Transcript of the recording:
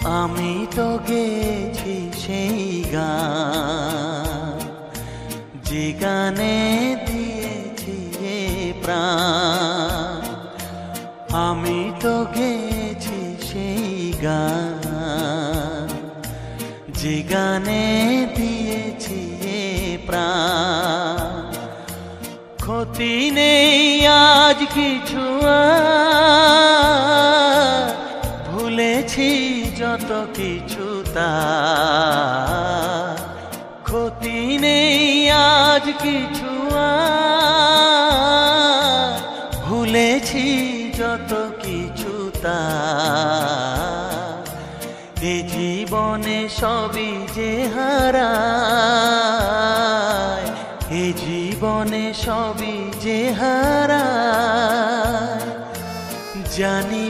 আমি তো গেছি সেই গান, যে গানে দিয়েছি এ প্রাণ। আমি তো গেছি সেই গান, যে গানে দিয়েছি এ প্রাণ। ক্ষতি নেই আজ কিছু, ভুলেছি যত কিছু তার। ক্ষতি নেই আজ কিছু, ভুলেছি যত কিছু তার। এ জীবনে সবই যে হারায়, এ জীবনে সবই যে হারায়। জানি